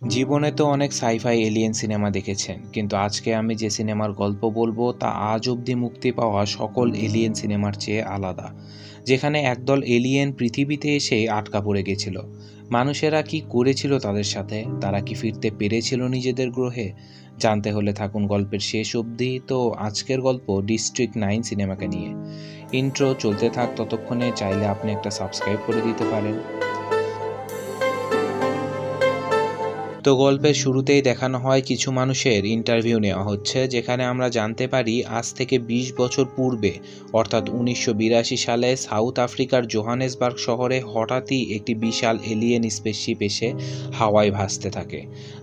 জীবনে তো অনেক সাইফাই এলিয়েন সিনেমা দেখেছেন, কিন্তু আজকে আমি যে সিনেমার গল্প বলবো তা আজ অবধি মুক্তি পাওয়া সকল এলিয়েন সিনেমার চেয়ে আলাদা। যেখানে একদল এলিয়েন পৃথিবীতে এসে আটকা পড়ে গেছিল। মানুষেরা কি করেছিল তাদের সাথে, তারা কি ফিরতে পেরেছিল নিজেদের গ্রহে? জানতে হলে থাকুন গল্পের শেষ অবধি। তো আজকের গল্প ডিস্ট্রিক্ট 9 সিনেমাকে নিয়ে। ইন্ট্রো চলতে থাক, ততক্ষণে চাইলে আপনি একটা সাবস্ক্রাইব করে দিতে পারেন। তো গল্পের শুরুতেই দেখানো হয় কিছু মানুষের ইন্টারভিউ নেওয়া হচ্ছে, যেখানে আমরা জানতে পারি আজ থেকে ২০ বছর পূর্বে অর্থাৎ ১৯৮২ সালে সাউথ আফ্রিকার জোহানেসবার্গ শহরে হঠাৎই একটি বিশাল এলিয়েন স্পেসশিপ এসে হাওয়ায় ভাসতে থাকে।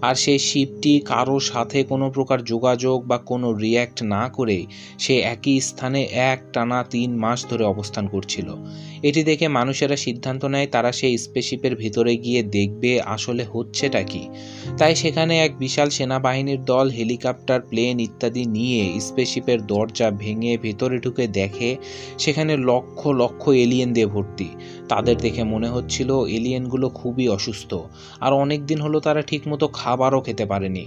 আর সেই শিপটি কারোর সাথে কোনো প্রকার যোগাযোগ বা কোনো রিয়্যাক্ট না করেই সে একই স্থানে একটানা ৩ মাস ধরে অবস্থান করছিল। এটি দেখে মানুষেরা সিদ্ধান্ত নেয় তারা সেই স্পেসশিপের ভিতরে গিয়ে দেখবে আসলে হচ্ছেটা কি। তাই সেখানে এক বিশাল সেনাবাহিনীর দল হেলিকপ্টার, প্লেন ইত্যাদি নিয়ে স্পেসশিপের দরজা ভেঙে ভেতরে ঢুকে দেখে সেখানে লক্ষ লক্ষ এলিয়েন দিয়ে ভর্তি। তাদের দেখে মনে হচ্ছিল এলিয়েনগুলো খুবই অসুস্থ, আর অনেক দিন হলো তারা ঠিকমতো খাবারও খেতে পারেনি।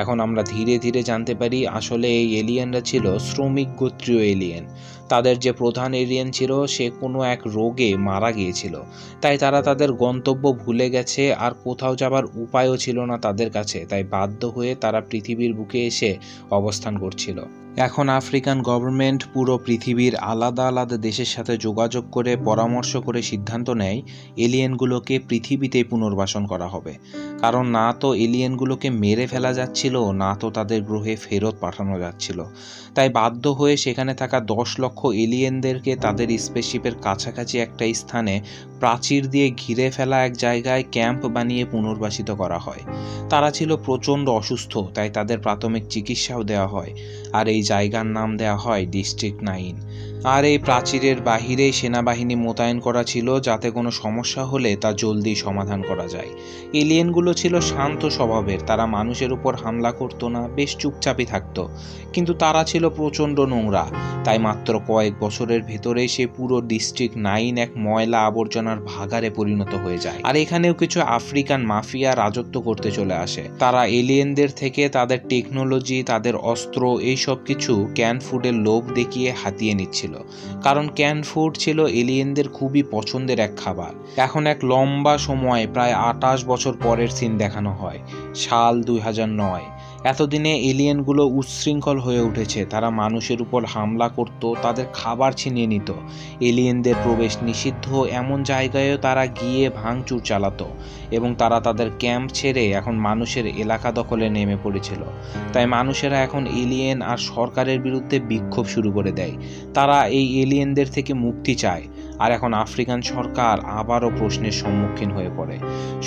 এখন আমরা ধীরে ধীরে জানতে পারি আসলে এই এলিয়েনরা ছিল শ্রমিক গোত্রীয় এলিয়েন। তাদের যে প্রধান এলিয়েন ছিল সে কোনো এক রোগে মারা গিয়েছিল, তাই তারা তাদের গন্তব্য ভুলে গেছে আর কোথাও যাবার উপায়ও ছিল না তাদের কাছে। তাই বাধ্য হয়ে তারা পৃথিবীর বুকে এসে অবস্থান করছিল। এখন আফ্রিকান গভর্নমেন্ট পুরো পৃথিবীর আলাদা আলাদা দেশের সাথে যোগাযোগ করে পরামর্শ করে সিদ্ধান্ত নেয় এলিয়েনগুলোকে পৃথিবীতেই পুনর্বাসন করা হবে। কারণ না তো এলিয়েনগুলোকে মেরে ফেলা যাচ্ছিল, না তো তাদের গ্রহে ফেরত পাঠানো যাচ্ছিল। তাই বাধ্য হয়ে সেখানে থাকা ১০ লক্ষ এলিয়েনদেরকে তাদের স্পেসশিপের কাছাকাছি একটা স্থানে প্রাচীর দিয়ে ঘিরে ফেলা এক জায়গায় ক্যাম্প বানিয়ে পুনর্বাসিত করা হয়। তারা ছিল প্রচণ্ড অসুস্থ, তাই তাদের প্রাথমিক চিকিৎসাও দেওয়া হয়, আর এই জায়গার নাম দেওয়া হয় ডিস্ট্রিক্ট 9। আর এই প্রাচীরের বাহিরেই সেনাবাহিনী মোতায়েন করা ছিল, যাতে কোনো সমস্যা হলে তা জলদি সমাধান করা যায়। এলিয়েনগুলো ছিল শান্ত স্বভাবের, তারা মানুষের উপর হামলা করতো না, বেশ চুপচাপই থাকতো। কিন্তু তারা ছিল প্রচণ্ড নোংরা, তাই মাত্র কয়েক বছরের ভেতরেই সে পুরো ডিস্ট্রিক্ট 9 এক ময়লা আবর্জনার ভাগাড়ে পরিণত হয়ে যায়। আর এখানেও কিছু আফ্রিকান মাফিয়া রাজত্ব করতে চলে আসে। তারা এলিয়েনদের থেকে তাদের টেকনোলজি, তাদের অস্ত্র, এই সব কিছু ক্যান ফুডের লোভ দেখিয়ে হাতিয়ে নিচ্ছিল। কারণ ক্যান ফুড ছিল এলিয়েনদের খুবই পছন্দের এক খাবার। এখন এক লম্বা সময়, প্রায় ২৮ বছর পরের সিন দেখানো হয়। সাল ২০০৯। এতদিনে এলিয়েনগুলো উচ্ছৃঙ্খল হয়ে উঠেছে। তারা মানুষের উপর হামলা করত, তাদের খাবার ছিনিয়ে নিত। এলিয়েনদের প্রবেশ নিষিদ্ধ এমন জায়গায়ও তারা গিয়ে ভাঙচুর চালাতো, এবং তারা তাদের ক্যাম্প ছেড়ে এখন মানুষের এলাকা দখলে নেমে পড়েছিল। তাই মানুষেরা এখন এলিয়েন আর সরকারের বিরুদ্ধে বিক্ষোভ শুরু করে দেয়। তারা এই এলিয়েনদের থেকে মুক্তি চায়। আর এখন আফ্রিকান সরকার আবারও প্রশ্নের সম্মুখীন হয়ে পড়ে।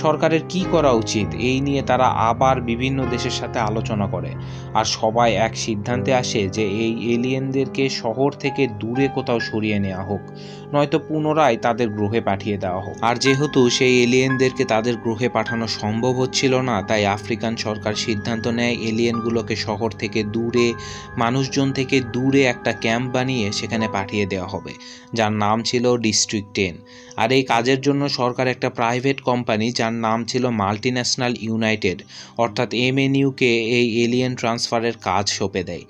সরকারের কি করা উচিত এই নিয়ে তারা আবার বিভিন্ন দেশের সাথে আলোচনা করে, আর সবাই এক সিদ্ধান্তে আসে যে এই এলিয়েনদেরকে শহর থেকে দূরে কোথাও সরিয়ে নেওয়া হোক, নয়তো পুনরায় তাদের গ্রহে পাঠিয়ে দেওয়া হোক। আর যেহেতু সেই এলিয়েনদেরকে তাদের গ্রহে পাঠানো সম্ভব হচ্ছিল না, তাই আফ্রিকান সরকার সিদ্ধান্ত নেয় এলিয়েনগুলোকে শহর থেকে দূরে, মানুষজন থেকে দূরে একটা ক্যাম্প বানিয়ে সেখানে পাঠিয়ে দেওয়া হবে, যার নাম ছিল ডিস্ট্রিক্ট 10। আর এই কাজের জন্য সরকার একটা প্রাইভেট কোম্পানি, যার নাম ছিল মাল্টিন্যাশনাল ইউনাইটেড অর্থাৎ MNU-কে এই এলিয়েন ট্রান্সফারের কাজ সঁপে দেয়।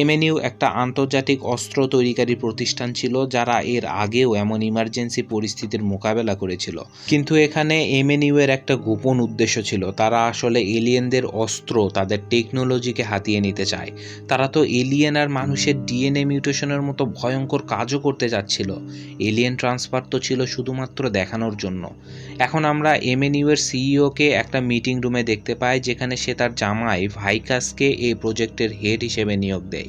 MNU একটা আন্তর্জাতিক অস্ত্র তৈরিকারী প্রতিষ্ঠান ছিল, যারা এর আগেও এমন ইমার্জেন্সি পরিস্থিতির মোকাবেলা করেছিল। কিন্তু এখানে MNU-এর একটা গোপন উদ্দেশ্য ছিল। তারা আসলে এলিয়েনদের অস্ত্র, তাদের টেকনোলজিকে হাতিয়ে নিতে চায়। তারা তো এলিয়েন আর মানুষের DNA মিউটেশনের মতো ভয়ঙ্কর কাজও করতে যাচ্ছিল। এলিয়েন ট্রান্সফার তো ছিল শুধুমাত্র দেখানোর জন্য। এখন আমরা MNU-এর CEO-কে একটা মিটিং রুমে দেখতে পাই, যেখানে সে তার জামাই ভাইকাসকে এই প্রজেক্টের হেড হিসেবে নিয়োগ দেয়।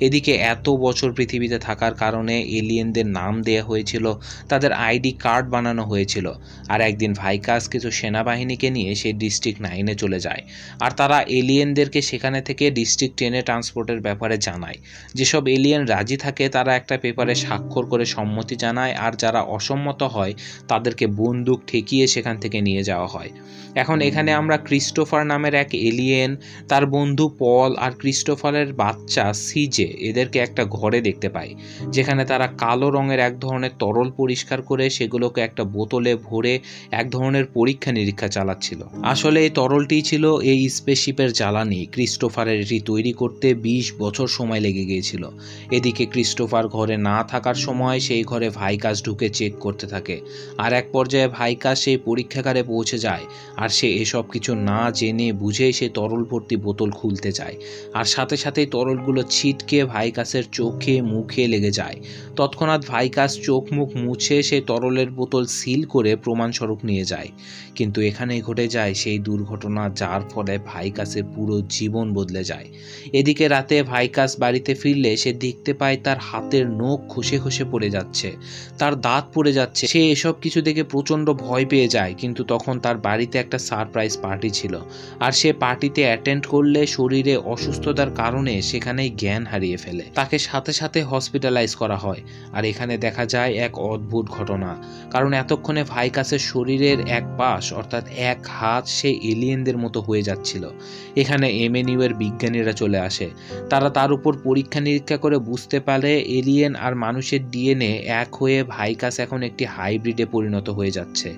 এদিকে এত বছর পৃথিবীতে থাকার কারণে এলিয়েনদের নাম দেয়া হয়েছিল, তাদের ID কার্ড বানানো হয়েছিল। আর একদিন ভাইকাস কিছু সেনাবাহিনীকে নিয়ে সে ডিস্ট্রিক্ট 9-এ চলে যায়, আর তারা এলিয়েনদেরকে সেখানে থেকে ডিস্ট্রিক্ট 10-এ ট্রান্সপোর্টের ব্যাপারে জানায়। যেসব এলিয়েন রাজি থাকে তারা একটা পেপারে স্বাক্ষর করে সম্মতি জানায়, আর আর যারা অসম্মত হয় তাদেরকে বন্দুক ঠেকিয়ে সেখান থেকে নিয়ে যাওয়া হয়। এখন এখানে আমরা ক্রিস্টোফার নামের এক এলিয়েন, তার বন্ধু পল আর ক্রিস্টোফারের বাচ্চা সিজে এদেরকে একটা ঘরে দেখতে পাই, যেখানে তারা কালো রঙের এক ধরনের তরল পরিষ্কার করে সেগুলোকে একটা বোতলে ভরে এক ধরনের পরীক্ষা নিরীক্ষা চালাচ্ছিল। আসলে এই তরলটি ছিল এই স্পেসশিপের জ্বালানি। ক্রিস্টোফারের এটি তৈরি করতে 20 বছর সময় লেগে গিয়েছিল। এদিকে ক্রিস্টোফার ঘরে না থাকার সময় সেই ঘরে ভাইকাস ঢুকে চেক করতে থাকে, আর এক পর্যায়ে ভাইকাস সেই পরীক্ষাগারে পৌঁছে যায়, আর সে এসব কিছু না জেনে বুঝেই সে তরল ভর্তি বোতল খুলতে যায়, আর সাথে সাথেই তরলগুলো ছিটকে ভাইকাসের চোখে মুখে লেগে যায়। তৎক্ষণাৎ ভাইকাস চোখ মুখ মুছে সেই তরলের বোতল সিল করে প্রমাণস্বরূপ নিয়ে যায়। কিন্তু এখানেই ঘটে যায় সেই দুর্ঘটনা যার ফলে ভাইকাসের পুরো জীবন বদলে যায়। এদিকে রাতে ভাইকাস বাড়িতে ফিরলে সে দেখতে পায় তার হাতের নখ খসে খসে পড়ে যাচ্ছে, তার দাঁত পড়ে যাচ্ছে। সে এসব কিছু দেখে প্রচণ্ড ভয় পেয়ে যায়, কিন্তু তখন তার বাড়িতে একটা সারপ্রাইজ পার্টি ছিল, আর সে পার্টিতে অ্যাটেন্ড করলে শরীরে অসুস্থতার কারণে সেখানেই জ্ঞান হারিয়ে ফেলে। তাকে সাথে সাথে হসপিটালাইজ করা হয়। আর এখানে দেখা যায় এক অদ্ভুত ঘটনা, কারণ এতক্ষণে ভাইকাসের শরীরের এক পাশ অর্থাৎ এক হাত সে এলিয়েনদের মতো হয়ে যাচ্ছিল। এখানে এমএনইউ এর বিজ্ঞানীরা চলে আসে। তারা তার উপর পরীক্ষা নিরীক্ষা করে বুঝতে পারে এলিয়েন আর মানুষের ডিএনএ এক হয়ে ভাইকাস এখন একটি হাইব্রিডে পরিণত হয়ে যাচ্ছে।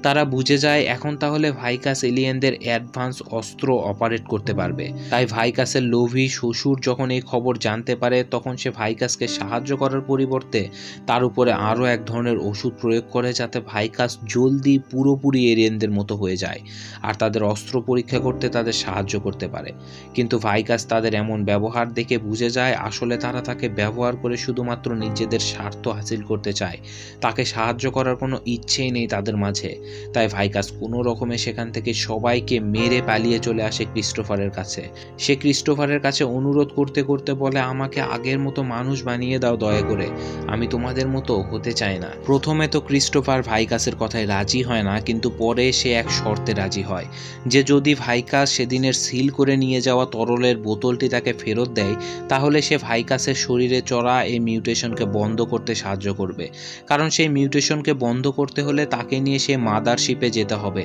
তারা বুঝে যায় এখন তাহলে ভাইকাস এলিয়েনদের অ্যাডভান্স অস্ত্র অপারেট করতে পারবে। তাই ভাইকাসের লোভী শ্বশুর যখন এই খবর জানতে পারে, তখন সে ভাইকাসকে সাহায্য করার পরিবর্তে তার উপরে আরও এক ধরনের ওষুধ প্রয়োগ করে, যাতে ভাইকাস জলদি পুরোপুরি এলিয়েনদের মতো হয়ে যায় আর তাদের অস্ত্র পরীক্ষা করতে তাদের সাহায্য করতে পারে। কিন্তু ভাইকাস তাদের এমন ব্যবহার দেখে বুঝে যায় আসলে তারা তাকে ব্যবহার করে শুধুমাত্র নিজেদের স্বার্থ হাসিল করতে চায়, তাকে সাহায্য করার কোনো ইচ্ছেই নেই তাদের মাঝে। তাই ভাইকাস কোনো রকমে সেখান থেকে সবাইকে মেরে পালিয়ে চলে আসে ক্রিস্টোফারের কাছে। সে ক্রিস্টোফারের কাছে অনুরোধ করতে করতে বলে, আমাকে আগের মতো মানুষ বানিয়ে দাও দয়া করে, আমি তোমাদের মতো হতে চাই না। প্রথমে তো ক্রিস্টোফার ভাইকাসের কথায় রাজি হয় না, কিন্তু পরে সে এক শর্তে রাজি হয় যে যদি ভাইকাস সেদিনের সিল করে নিয়ে যাওয়া তরলের বোতলটি তাকে ফেরত দেয়, তাহলে সে ভাইকাসের শরীরে চড়া এই মিউটেশনকে বন্ধ করতে সাহায্য করবে। কারণ সেই মিউটেশনকে বন্ধ করতে হলে তাকে নিয়ে সে মাদারশিপে যেতে হবে।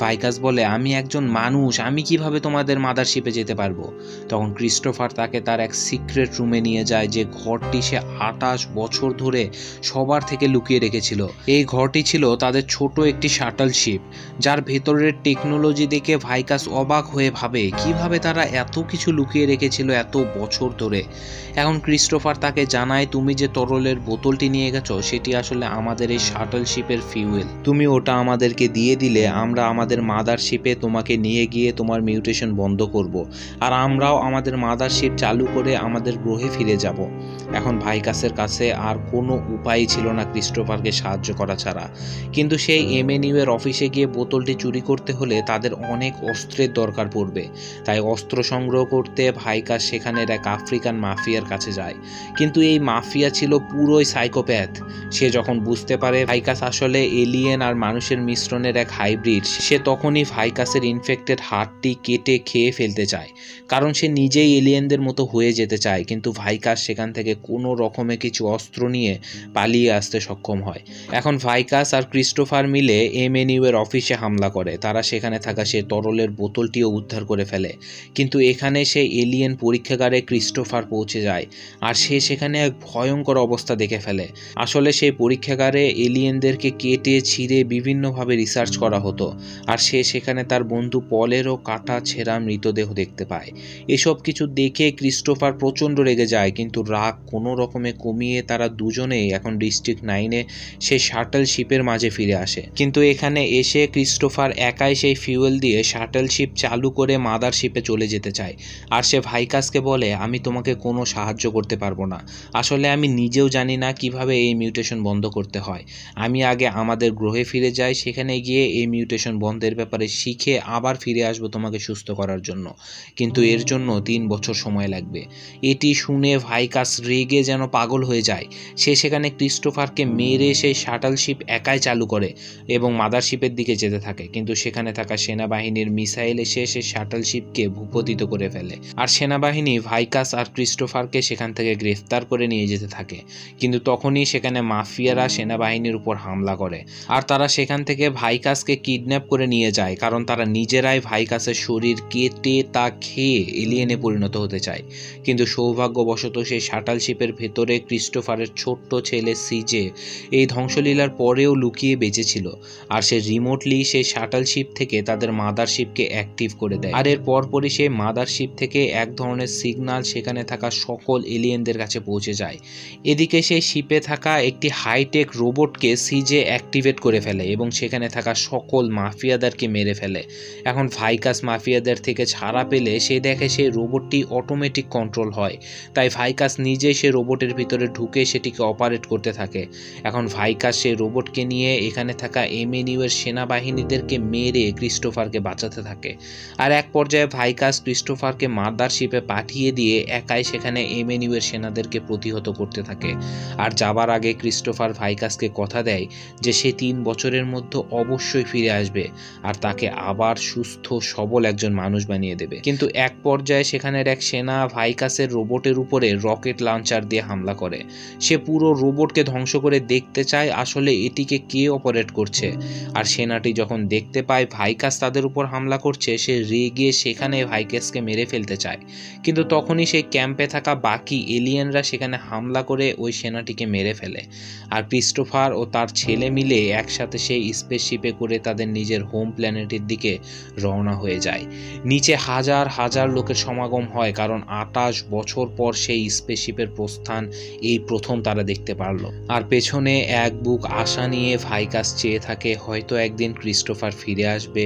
ভাইকাস বলে, আমি একজন মানুষ, আমি কিভাবে তোমাদের মাদারশিপে যেতে পারবো? তখন ক্রিস্টোফার তাকে তার এক সিক্রেট রুমে নিয়ে যায়, যে ঘরটি সে 28 বছর ধরে সবার থেকে লুকিয়ে রেখেছিল। এই ঘরটি ছিল তাদের ছোট একটি শাটল শিপ, যার ভেতরের টেকনোলজি দেখে ভাইকাস অবাক হয়ে ভাবে কিভাবে তারা এত কিছু লুকিয়ে রেখেছিল এত বছর ধরে। এখন ক্রিস্টোফার তাকে জানায়, তুমি যে তরলের বোতলটি নিয়ে গেছো সেটি আসলে আমাদের এই শাটল শিপের ফিউয়েল। তুমি ওটা আমাদেরকে দিয়ে দিলে আমরা আমাদের মাদারশিপে তোমাকে নিয়ে গিয়ে তোমার মিউটেশন বন্ধ করব, আর আমরাও আমাদের মাদারশিপ চালু করে আমাদের গ্রহে ফিরে যাব। এখন ভাইকাসের কাছে আর কোনো উপায় ছিল না ক্রিস্টোফারকে সাহায্য করা ছাড়া। কিন্তু সেই এমএনইউ এর অফিসে গিয়ে বোতলটি চুরি করতে হলে তাদের অনেক অস্ত্রের দরকার পড়বে। তাই অস্ত্র সংগ্রহ করতে ভাইকাস সেখানের এক আফ্রিকান মাফিয়ার কাছে যায়। কিন্তু এই মাফিয়া ছিল পুরোই সাইকোপ্যাথ। সে যখন বুঝতে পারে ভাইকাস আসলে এলিয়েন আর মানুষের মিশ্রণের এক হাইব্রিড, সে তখনই ভাইকাসের ইনফেক্টেড হার্টটি কেটে খেয়ে ফেলতে চায়, কারণ সে নিজেই এলিয়েনদের মতো হয়ে যেতে চায়। কিন্তু ভাইকাস সেখান থেকে কোনো রকমে কিছু অস্ত্র নিয়ে পালিয়ে আসতে সক্ষম হয়। এখন ভাইকাস আর ক্রিস্টোফার মিলে এমএনইউ এর অফিসে হামলা করে। তারা সেখানে থাকা সে তরলের বোতলটিও উদ্ধার করে ফেলে। কিন্তু এখানে সেই এলিয়েন পরীক্ষাগারে ক্রিস্টোফার পৌঁছে যায়, আর সে সেখানে এক ভয়ঙ্কর অবস্থা দেখে ফেলে। আসলে সেই পরীক্ষাগারে এলিয়েনদেরকে কেটে ছিঁড়ে বিভিন্নভাবে রিসার্চ করা হতো, আর সে সেখানে তার বন্ধু পলেরও কাটা ছেঁড়া মৃতদেহ দেখতে পায়। এসব কিছু দেখে ক্রিস্টোফার প্রচণ্ড রেগে যায়, কিন্তু রাগ কোনো রকমে কমিয়ে তারা দুজনেই এখন ডিস্ট্রিক্ট 9-এ সেই শাটল শিপের মাঝে ফিরে আসে। কিন্তু এখানে এসে ক্রিস্টোফার একাই সেই ফিউয়েল দিয়ে শাটল শিপ চালু করে মাদার শিপে চলে যেতে চায়। আর সে ভাইকাসকে বলে, আমি তোমাকে কোনো সাহায্য করতে পারবো না, আসলে আমি নিজেও জানি না কিভাবে এই মিউটেশন বন্ধ করতে হয়। আমি আগে আমাদের গ্রহে ফিরে যাই, সেখানে গিয়ে এই মিউটেশন বন্ধের ব্যাপারে শিখে আবার ফিরে আসবো তোমাকে সুস্থ করার জন্য, কিন্তু এর জন্য 3 বছর সময় লাগবে। এটি শুনে ভাইকাস রেগে যেন পাগল হয়ে যায়। সে সেখানে ক্রিস্টোফারকে মেরে সেই শাটল শিপ একাই চালু করে এবং মাদারশিপের দিকে যেতে থাকে। কিন্তু সেখানে থাকা সেনাবাহিনীর মিসাইল এসে সেই শাটল শিপকে ভূপতিত করে ফেলে, আর সেনাবাহিনী ভাইকাস আর ক্রিস্টোফারকে সেখান থেকে গ্রেফতার করে নিয়ে যেতে থাকে। কিন্তু তখনই সেখানে মাফিয়ারা সেনাবাহিনীর উপর হামলা করে আর তারা সেখান থেকে ভাইকাসকে কিডন্যাপ করে নিয়ে যায়, কারণ তারা নিজেরাই ভাইকাসের শরীর কেটে তা খেয়ে এলিয়েনে পরিণত হতে চায়। কিন্তু সৌভাগ্যবশত সেই শাটল শিপের ভেতরে ক্রিস্টোফারের ছোট্ট ছেলে সিজে এই ধ্বংসলীলার পরেও লুকিয়ে বেঁচেছিল, আর সে রিমোটলি সেই শাটল শিপ থেকে তাদের মাদারশিপকে অ্যাক্টিভ করে দেয়। আর এর পরপরই সেই মাদারশিপ থেকে এক ধরনের সিগন্যাল সেখানে থাকা সকল এলিয়েনদের কাছে পৌঁছে যায়। এদিকে সেই শিপে থাকা একটি হাইটেক রোবটকে সিজে অ্যাক্টিভেট করে ফেলে এবং সেখানে থাকা সকল মাফিয়াদেরকে মেরে ফেলে। এখন ভাইকাস মাফিয়াদের থেকে ছাড়া পেলে সে দেখে সেই রোবটটি অটোমেটিক কন্ট্রোল হয়, তাই ভাইকাস নিজেই সে রোবটের ভিতরে ঢুকে সেটিকে অপারেট করতে থাকে। এখন ভাইকাস সেই রোবটকে নিয়ে এখানে থাকা এমএনইউয়ের সেনাবাহিনীদেরকে মেরে ক্রিস্টোফারকে বাঁচাতে থাকে। আর এক পর্যায়ে ভাইকাস ক্রিস্টোফারকে মাদারশিপে পাঠিয়ে দিয়ে একাই সেখানে এমএনইউয়ের সেনাদেরকে প্রতিহত করতে থাকে। আর যাবার আগে ক্রিস্টোফার ভাইকাসকে কথা দেয় যে সে 3 বছরের মধ্যে অবশ্যই ফিরে আসবে আর তাকে আবার সুস্থ সবল একজন মানুষ বানিয়ে দেবে। কিন্তু এক পর্যায়ে সেখানের এক সেনা ভাইকাসের রোবটের উপরে রকেট লঞ্চার দিয়ে হামলা করে। সে পুরো রোবটকে ধ্বংস করে দেখতে চায় আসলে এটিকে কে অপারেট করছে। আর সেনাটি যখন দেখতে পায় ভাইকাস তাদের উপর হামলা করছে, সে রেগে সেখানে ভাইকাসকে মেরে ফেলতে চায়। কিন্তু তখনই সেই ক্যাম্পে থাকা বাকি এলিয়েনরা সেখানে হামলা করে ওই সেনাটিকে মেরে ফেলে। আর ক্রিস্টোফার ও তার ছেলে মিলে একসাথে সেই স্পেসশিপে করে তাদের নিজের হোম প্ল্যানেটের দিকে রওনা হয়ে যায়। নিচে হাজার হাজার লোকের সমাগম হয়, কারণ 28 বছর পর সেই স্পেসশিপের প্রস্থান এই প্রথম তারা দেখতে পারলো। আর পেছনে এক বুক আশা নিয়ে ভাইকাস চেয়ে থাকে হয়তো একদিন ক্রিস্টোফার ফিরে আসবে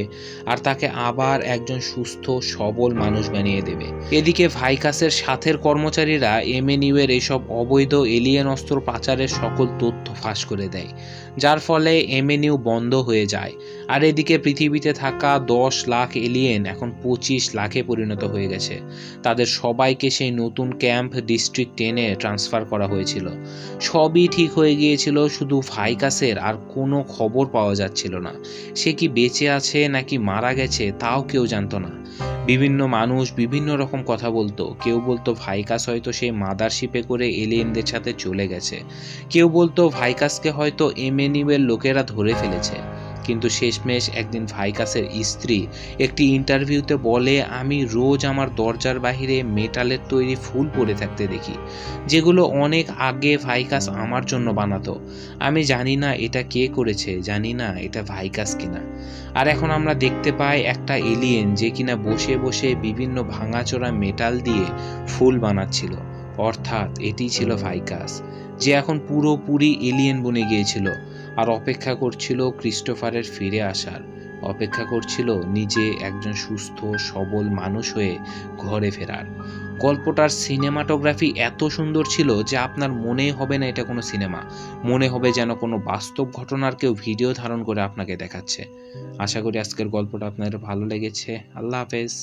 আর তাকে আবার একজন সুস্থ সবল মানুষ বানিয়ে দেবে। এদিকে ভাইকাসের সাথের কর্মচারীরা এমএনইউ এর এসব অবৈধ এলিয়েন অস্ত্র পাচারের সকল তথ্য ফাঁস করে দেয়, যার ফলে এমএনইউ বন্ধ হয়ে যায়। আর এদিকে পৃথিবীতে থাকা 10 লাখ এলিয়েন এখন 25 লাখে পরিণত হয়ে গেছে। তাদের সবাইকে সেই নতুন ক্যাম্প ডিস্ট্রিক্ট 10-এ ট্রান্সফার করা হয়েছিল। সবই ঠিক হয়ে গিয়েছিল, শুধু ভাইকাসের আর কোনো খবর পাওয়া যাচ্ছিল না। সে কি বেঁচে আছে নাকি মারা গেছে তাও কেউ জানতো না। বিভিন্ন মানুষ বিভিন্ন রকম কথা বলতো। কেউ বলতো ভাইকাস হয়তো সেই মাদারশিপে করে এলিয়েনদের সাথে চলে গেছে, কেউ বলতো ভাইকাসকে হয়তো এমএনইউ এর লোকেরা ধরে ফেলেছে। কিন্তু শেষমেশ একদিন ভাইকাসের স্ত্রী একটি ইন্টারভিউতে বলে, আমি রোজ আমার দরজার বাহিরে মেটালের তৈরি ফুল পড়ে থাকতে দেখি, যেগুলো অনেক আগে ভাইকাস আমার জন্য বানাতো। আমি জানি না এটা কে করেছে, জানি না এটা ভাইকাস কিনা। আর এখন আমরা দেখতে পাই একটা এলিয়েন যে কিনা বসে বসে বিভিন্ন ভাঙাচোরা মেটাল দিয়ে ফুল বানাচ্ছিল। অর্থাৎ এটি ছিল ভাইকাস, যে এখন পুরোপুরি এলিয়েন বনে গিয়েছিল আর অপেক্ষা করছিল ক্রিস্টোফারের ফিরে আসার, অপেক্ষা করছিল নিজে একজন সুস্থ সবল মানুষ হয়ে ঘরে ফেরার। গল্পটার সিনেমাটোগ্রাফি এত সুন্দর ছিল যে আপনার মনেই হবে না এটা কোনো সিনেমা, মনে হবে যেন কোনো বাস্তব ঘটনার কেউ ভিডিও ধারণ করে আপনাকে দেখাচ্ছে। আশা করি আজকের গল্পটা আপনাদের ভালো লেগেছে। আল্লাহ হাফেজ।